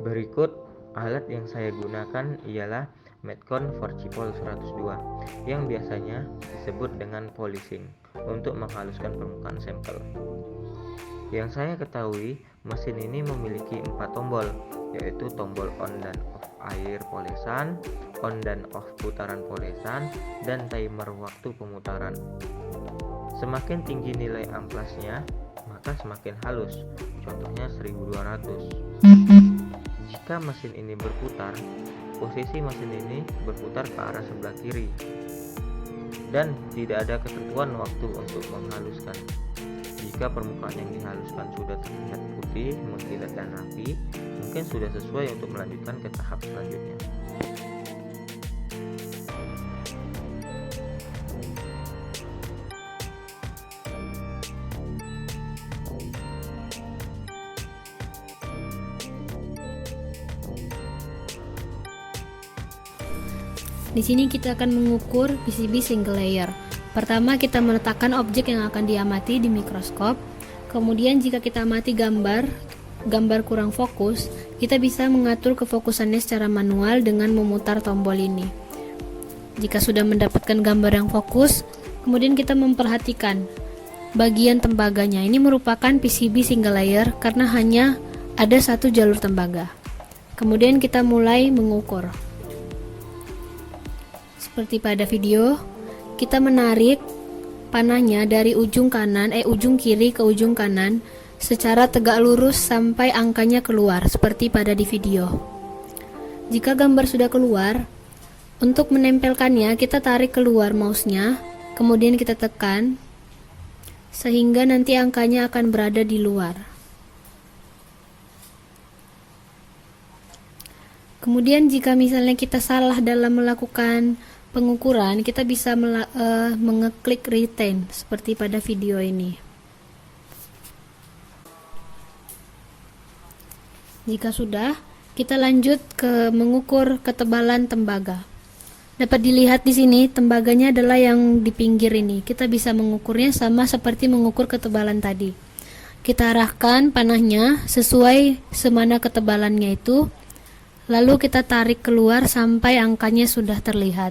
Berikut alat yang saya gunakan ialah Metcon Forcipol 102 yang biasanya disebut dengan polishing untuk menghaluskan permukaan sampel. Yang saya ketahui, mesin ini memiliki 4 tombol, yaitu tombol on dan off air polesan, on dan off putaran polesan, dan timer waktu pemutaran. Semakin tinggi nilai amplasnya, maka semakin halus, contohnya 1200. Jika mesin ini berputar, posisi mesin ini berputar ke arah sebelah kiri, dan tidak ada ketentuan waktu untuk menghaluskan. Jika permukaan yang dihaluskan sudah terlihat putih, mengkilat dan rapi, mungkin sudah sesuai untuk melanjutkan ke tahap selanjutnya. Di sini kita akan mengukur PCB single layer. Pertama, kita meletakkan objek yang akan diamati di mikroskop. Kemudian jika kita amati gambar kurang fokus, kita bisa mengatur kefokusannya secara manual dengan memutar tombol ini. Jika sudah mendapatkan gambar yang fokus, kemudian kita memperhatikan bagian tembaganya. Ini merupakan PCB single layer karena hanya ada satu jalur tembaga. Kemudian kita mulai mengukur. Seperti pada video, kita menarik panahnya dari ujung kiri ke ujung kanan secara tegak lurus sampai angkanya keluar, seperti pada di video. Jika gambar sudah keluar, untuk menempelkannya kita tarik keluar mouse-nya, kemudian kita tekan sehingga nanti angkanya akan berada di luar. Kemudian jika misalnya kita salah dalam melakukan pengukuran, kita bisa mengeklik retain seperti pada video ini. Jika sudah, kita lanjut ke mengukur ketebalan tembaga. Dapat dilihat di sini, tembaganya adalah yang di pinggir ini. Kita bisa mengukurnya sama seperti mengukur ketebalan tadi. Kita arahkan panahnya sesuai semana ketebalannya itu, lalu kita tarik keluar sampai angkanya sudah terlihat.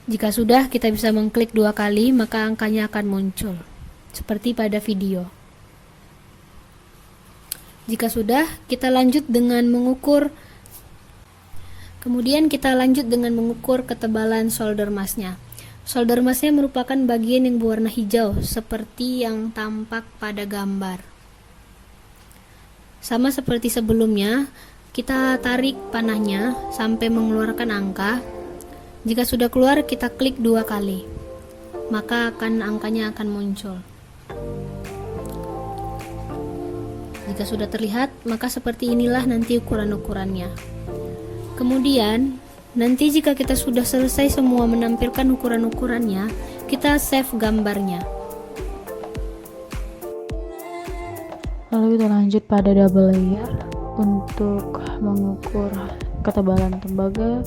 Jika sudah, kita bisa mengklik 2 kali, maka angkanya akan muncul seperti pada video. Jika sudah, kita lanjut dengan mengukur. Kemudian kita lanjut dengan mengukur ketebalan solder mask-nya. Solder mask-nya merupakan bagian yang berwarna hijau seperti yang tampak pada gambar. Sama seperti sebelumnya, kita tarik panahnya sampai mengeluarkan angka. Jika sudah keluar, kita klik 2 kali, maka angkanya akan muncul. Jika sudah terlihat, maka seperti inilah nanti ukuran-ukurannya. Kemudian, nanti jika kita sudah selesai semua menampilkan ukuran-ukurannya, kita save gambarnya. Lalu kita lanjut pada double layer untuk mengukur ketebalan tembaga,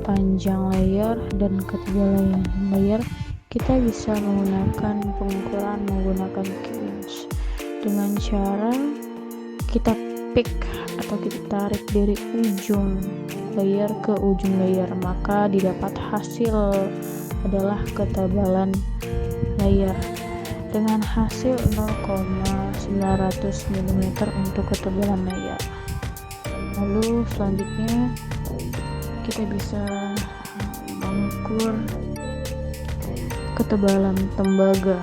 panjang layer, dan ketebalan layer. Kita bisa menggunakan pengukuran menggunakan Q-inch dengan cara kita pick atau kita tarik dari ujung layer ke ujung layer, maka didapat hasil adalah ketebalan layer dengan hasil 0,900 mm untuk ketebalan layer. Lalu selanjutnya kita bisa mengukur ketebalan tembaga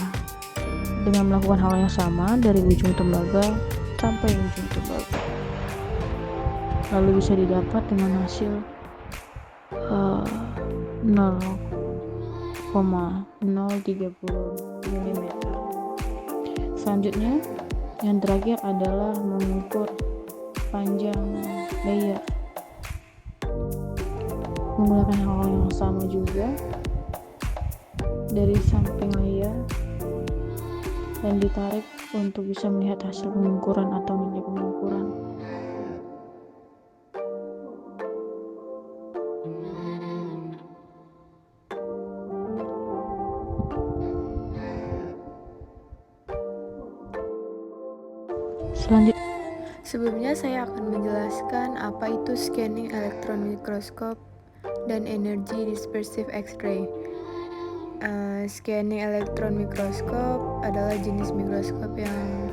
dengan melakukan hal yang sama dari ujung tembaga sampai ujung tembaga. Lalu bisa didapat dengan hasil 0,030 mm. Selanjutnya, yang terakhir adalah mengukur panjang layer menggunakan hal yang sama juga dari samping layer dan ditarik untuk bisa melihat hasil pengukuran atau nilai pengukuran. Sebelumnya saya akan menjelaskan apa itu scanning electron microscope dan energy dispersive X-ray. Scanning electron microscope adalah jenis mikroskop yang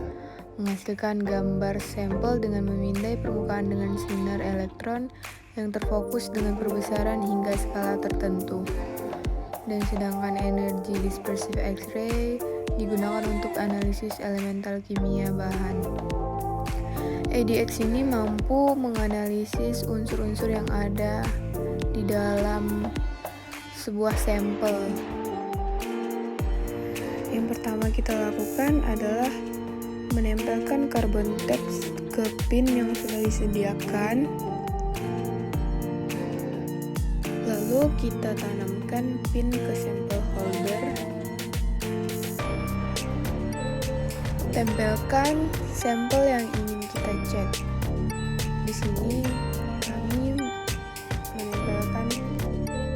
menghasilkan gambar sampel dengan memindai permukaan dengan sinar elektron yang terfokus dengan perbesaran hingga skala tertentu. Dan sedangkan energy dispersive X-ray digunakan untuk analisis elemental kimia bahan. EDX ini mampu menganalisis unsur-unsur yang ada di dalam sebuah sampel. Yang pertama kita lakukan adalah menempelkan karbon tape ke pin yang sudah disediakan. Lalu kita tanamkan pin ke sampel holder. Tempelkan sampel yang ingin kita cek. Di sini kami menempelkan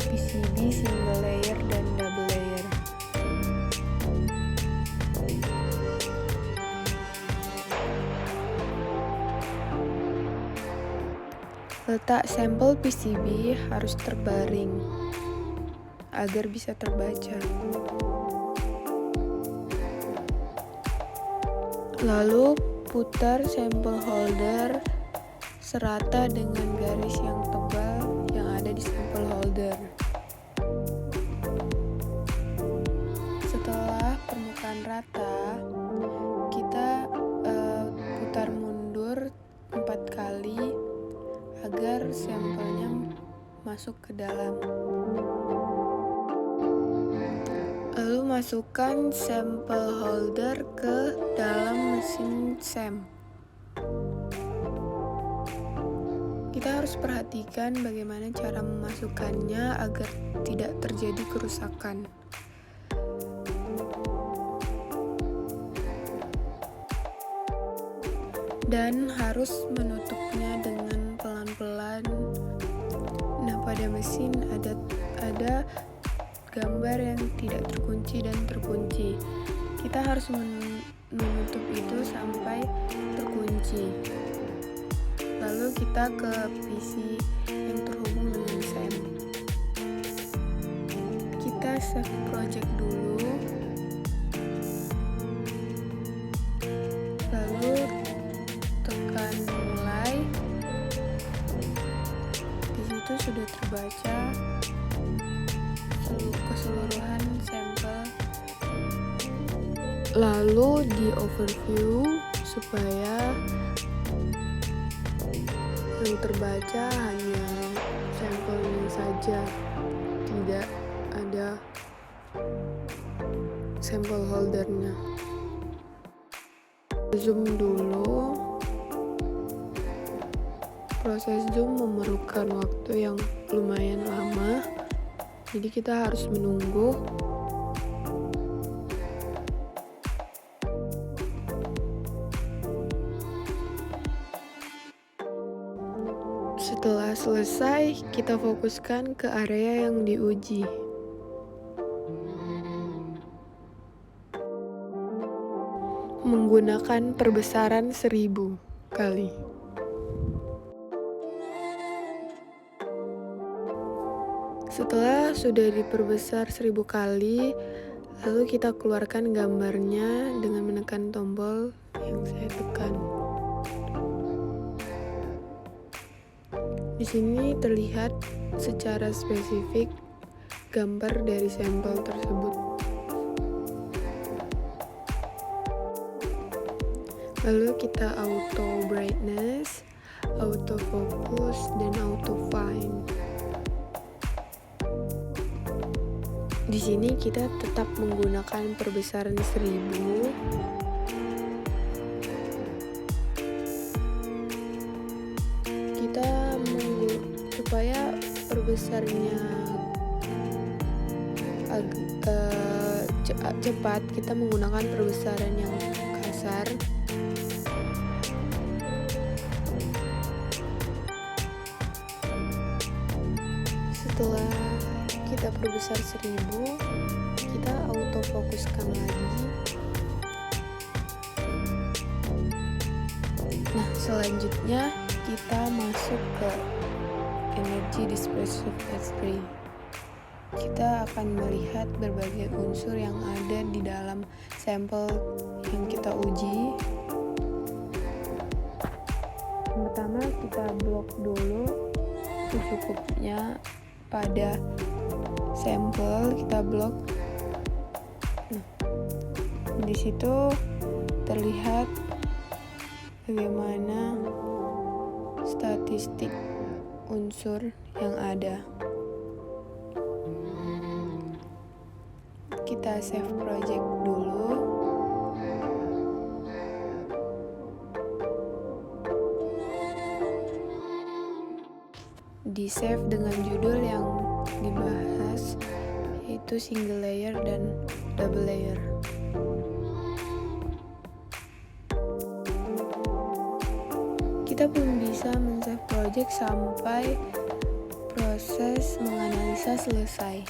PCB single layer dan double layer. Letak sampel PCB harus terbaring agar bisa terbaca. Lalu putar sampel holder serata dengan garis yang tebal yang ada di sampel holder. Setelah permukaan rata, kita putar mundur 4 kali agar sampelnya masuk ke dalam. Lalu masukkan sampel holder ke dalam mesin SEM. Kita harus perhatikan bagaimana cara memasukkannya agar tidak terjadi kerusakan. Dan harus menutupnya dengan pelan-pelan. Nah, pada mesin ada gambar yang tidak terkunci dan terkunci. Kita harus menutup itu sampai terkunci. Lalu kita ke PC yang terhubung dengan SEM. Kita save project dulu. Lalu tekan mulai. Di situ sudah terbaca keseluruhan sampel. Lalu di overview supaya yang terbaca hanya sampelnya saja, tidak ada sampel holdernya. Zoom dulu. Proses zoom memerlukan waktu yang lumayan lama, jadi kita harus menunggu. Setelah selesai, kita fokuskan ke area yang diuji. Menggunakan perbesaran 1000 kali. Setelah sudah diperbesar 1000 kali, lalu kita keluarkan gambarnya dengan menekan tombol yang saya tekan. Di sini terlihat secara spesifik gambar dari sampel tersebut. Lalu kita auto brightness, auto focus, dan auto fine. Di sini kita tetap menggunakan perbesaran 1000. Kita supaya perbesarnya cepat, kita menggunakan perbesaran yang kasar. Setelah kita perbesar 1000, kita auto fokuskan lagi. Nah, selanjutnya kita masuk ke energy dispersive H3. Kita akan melihat berbagai unsur yang ada di dalam sampel yang kita uji. Yang pertama, kita blok dulu secukupnya pada sampel, kita blok. Nah, di situ terlihat bagaimana statistik unsur yang ada. Kita save project dulu. Di save dengan judul yang dibahas, yaitu single layer dan double layer. Kita belum bisa men-save project sampai proses menganalisa selesai.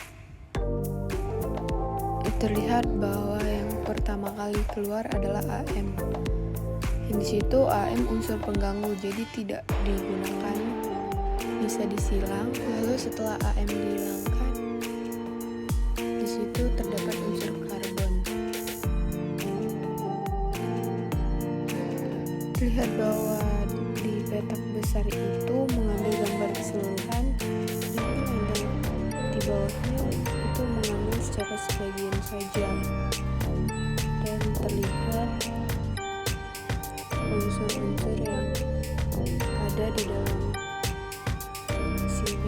Terlihat bahwa yang pertama kali keluar adalah AM. Di situ AM unsur pengganggu, jadi tidak digunakan, bisa disilang. Lalu setelah AM dihilangkan, di situ terdapat unsur karbon. Terlihat bahwa di petak besar itu mengambil gambar keseluruhan, dan di bawahnya itu mengambil secara sebagian saja, dan terlihat unsur-unsur yang ada di dalam PCB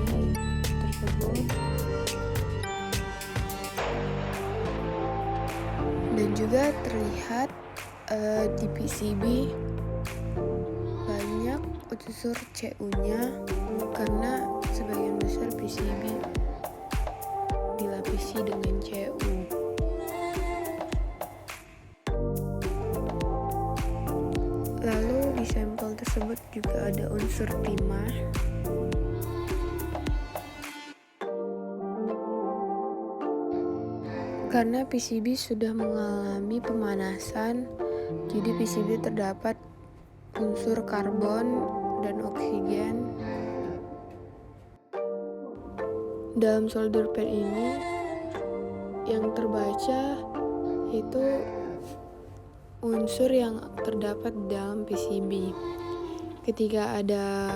tersebut. Dan juga terlihat di PCB banyak unsur CU-nya karena sebagian besar PCB dilapisi dengan CU. Lalu di sampel tersebut juga ada unsur timah. Karena PCB sudah mengalami pemanasan, jadi PCB terdapat unsur karbon dan oksigen. Dalam solder pad ini yang terbaca itu unsur yang terdapat dalam PCB. Ketika ada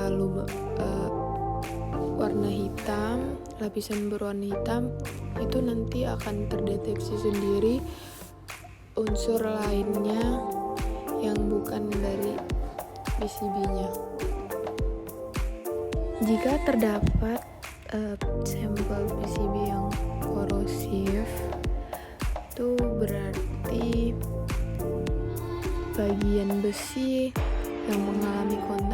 warna hitam, lapisan berwarna hitam, itu nanti akan terdeteksi sendiri unsur lainnya yang bukan dari PCB-nya. Jika terdapat sampel PCB yang korosif, itu berarti bagian besi yang mengalami kontak